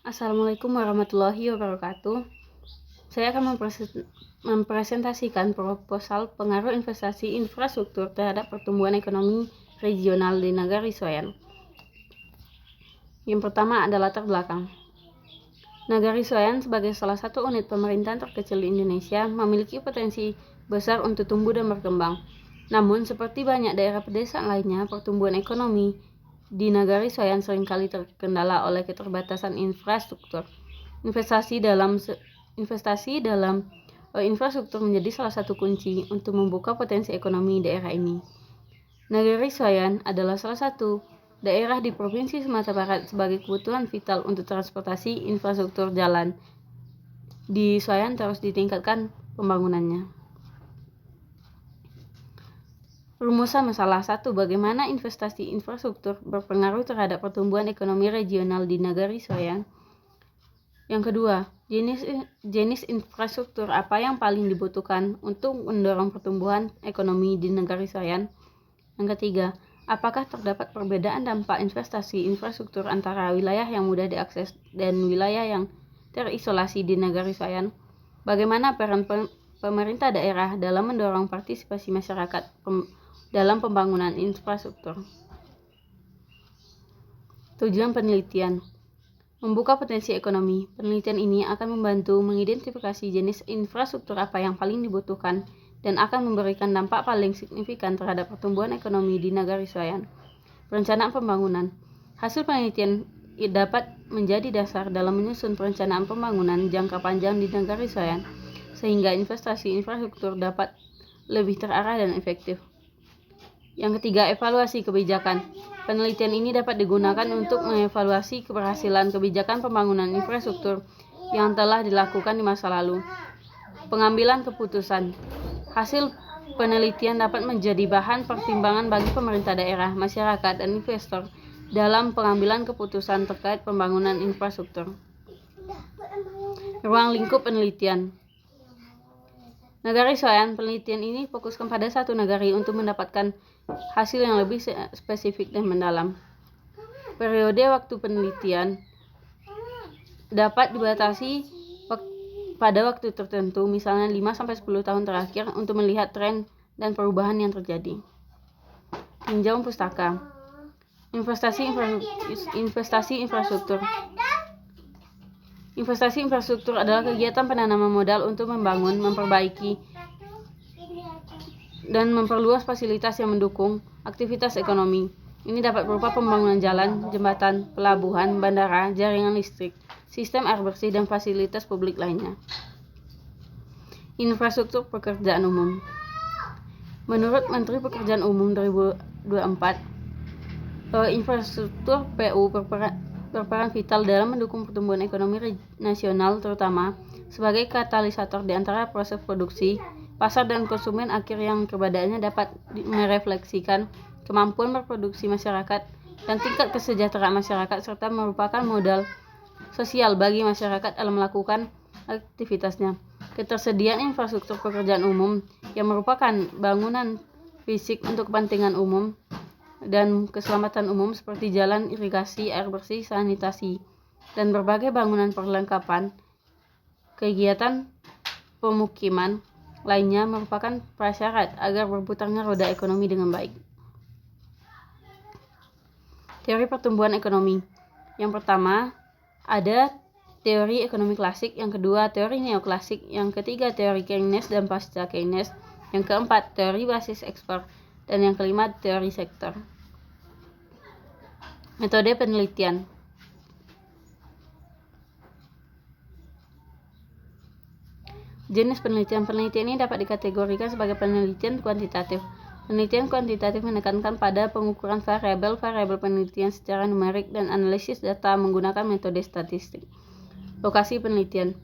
Assalamualaikum warahmatullahi wabarakatuh. Saya akan mempresentasikan proposal pengaruh investasi infrastruktur terhadap pertumbuhan ekonomi regional di negara Iswayan. Yang pertama adalah latar belakang. Negara Iswayan sebagai salah satu unit pemerintahan terkecil di Indonesia memiliki potensi besar untuk tumbuh dan berkembang. Namun, seperti banyak daerah pedesaan lainnya, pertumbuhan ekonomi di negara Iswayan seringkali terkendala oleh keterbatasan infrastruktur. Investasi dalam infrastruktur menjadi salah satu kunci untuk membuka potensi ekonomi daerah ini. Negara Iswayan adalah salah satu daerah di Provinsi Sumatera Barat sebagai kebutuhan vital untuk transportasi. Infrastruktur jalan di Iswayan terus ditingkatkan pembangunannya. Rumusan masalah 1. Bagaimana investasi infrastruktur berpengaruh terhadap pertumbuhan ekonomi regional di negara Iswayan? Yang kedua, jenis infrastruktur apa yang paling dibutuhkan untuk mendorong pertumbuhan ekonomi di negara Iswayan? Yang ketiga, apakah terdapat perbedaan dampak investasi infrastruktur antara wilayah yang mudah diakses dan wilayah yang terisolasi di negara Iswayan? Bagaimana peran pemerintah daerah dalam mendorong partisipasi masyarakat dalam pembangunan infrastruktur? Tujuan penelitian: membuka potensi ekonomi. Penelitian ini akan membantu mengidentifikasi jenis infrastruktur apa yang paling dibutuhkan dan akan memberikan dampak paling signifikan terhadap pertumbuhan ekonomi di negara Iswayan. Perencanaan pembangunan. Hasil penelitian dapat menjadi dasar dalam menyusun perencanaan pembangunan jangka panjang di negara Iswayan, sehingga investasi infrastruktur dapat lebih terarah dan efektif. Yang ketiga, evaluasi kebijakan. Penelitian ini dapat digunakan untuk mengevaluasi keberhasilan kebijakan pembangunan infrastruktur yang telah dilakukan di masa lalu. Pengambilan keputusan. Hasil penelitian dapat menjadi bahan pertimbangan bagi pemerintah daerah, masyarakat, dan investor dalam pengambilan keputusan terkait pembangunan infrastruktur. Ruang lingkup penelitian. Negara Iswayan, penelitian ini fokuskan pada satu negari untuk mendapatkan hasil yang lebih spesifik dan mendalam. Periode waktu penelitian dapat dibatasi pada waktu tertentu, misalnya 5-10 tahun terakhir, untuk melihat tren dan perubahan yang terjadi. Tinjauan pustaka. Investasi infrastruktur. Investasi infrastruktur adalah kegiatan penanaman modal untuk membangun, memperbaiki, dan memperluas fasilitas yang mendukung aktivitas ekonomi. Ini dapat berupa pembangunan jalan, jembatan, pelabuhan, bandara, jaringan listrik, sistem air bersih, dan fasilitas publik lainnya. Infrastruktur pekerjaan umum. Menurut Menteri Pekerjaan Umum 2024, infrastruktur PU berperan vital dalam mendukung pertumbuhan ekonomi nasional, terutama sebagai katalisator di antara proses produksi, pasar, dan konsumen akhir yang keberadaannya dapat merefleksikan kemampuan berproduksi masyarakat dan tingkat kesejahteraan masyarakat, serta merupakan modal sosial bagi masyarakat dalam melakukan aktivitasnya. Ketersediaan infrastruktur pekerjaan umum yang merupakan bangunan fisik untuk kepentingan umum dan keselamatan umum seperti jalan, irigasi, air bersih, sanitasi, dan berbagai bangunan perlengkapan kegiatan pemukiman lainnya merupakan prasyarat agar berputarnya roda ekonomi dengan baik. Teori pertumbuhan ekonomi. Yang pertama, ada teori ekonomi klasik, yang kedua teori neoklasik, yang ketiga teori Keynes dan pasca Keynes, yang keempat teori basis ekspor, dan yang kelima teori sektor. Metode penelitian. Jenis penelitian. Penelitian ini dapat dikategorikan sebagai penelitian kuantitatif. Penelitian kuantitatif menekankan pada pengukuran variabel-variabel penelitian secara numerik dan analisis data menggunakan metode statistik. Lokasi penelitian.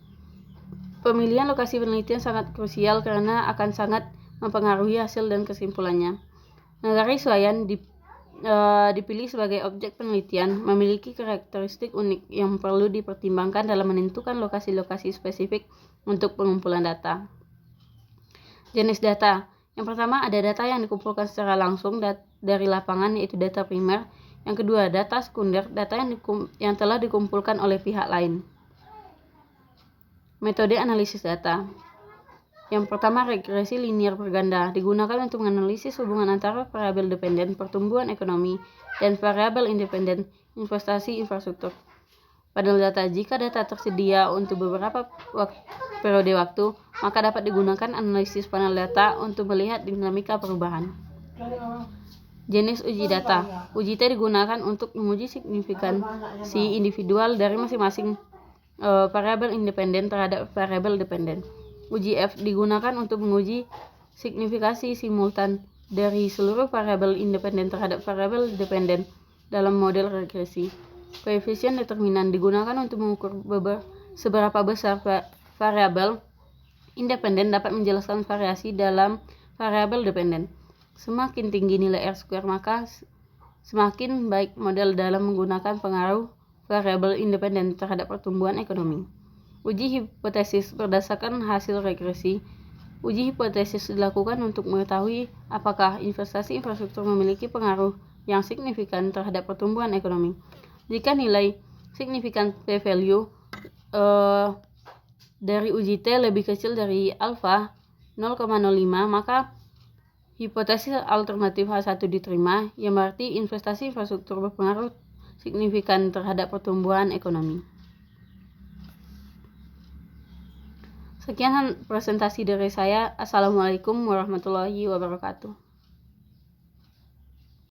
Pemilihan lokasi penelitian sangat krusial karena akan sangat mempengaruhi hasil dan kesimpulannya. Negara Iswayan dipilih sebagai objek penelitian memiliki karakteristik unik yang perlu dipertimbangkan dalam menentukan lokasi-lokasi spesifik untuk pengumpulan data. Jenis data. Yang pertama, ada data yang dikumpulkan secara langsung dari lapangan, yaitu data primer, Yang kedua, data sekunder, data yang telah dikumpulkan oleh pihak lain. Metode analisis data. Yang pertama, regresi linear berganda digunakan untuk menganalisis hubungan antara variabel dependen pertumbuhan ekonomi dan variabel independen investasi infrastruktur. Pada data, jika data tersedia untuk beberapa periode waktu, maka dapat digunakan analisis panel data untuk melihat dinamika perubahan. Jenis uji data. Uji T digunakan untuk menguji signifikansi individual dari masing-masing variabel independen terhadap variabel dependen. Uji F digunakan untuk menguji signifikansi simultan dari seluruh variabel independen terhadap variabel dependen dalam model regresi. Koefisien determinan digunakan untuk mengukur seberapa besar variabel independen dapat menjelaskan variasi dalam variabel dependen. Semakin tinggi nilai R-square, maka semakin baik model dalam menggunakan pengaruh variabel independen terhadap pertumbuhan ekonomi. Uji hipotesis berdasarkan hasil regresi. Uji hipotesis dilakukan untuk mengetahui apakah investasi infrastruktur memiliki pengaruh yang signifikan terhadap pertumbuhan ekonomi. Jika nilai signifikan p-value dari uji T lebih kecil dari alfa 0,05, maka hipotesis alternatif H1 diterima, yang berarti investasi infrastruktur berpengaruh signifikan terhadap pertumbuhan ekonomi. Sekian presentasi dari saya. Assalamualaikum warahmatullahi wabarakatuh.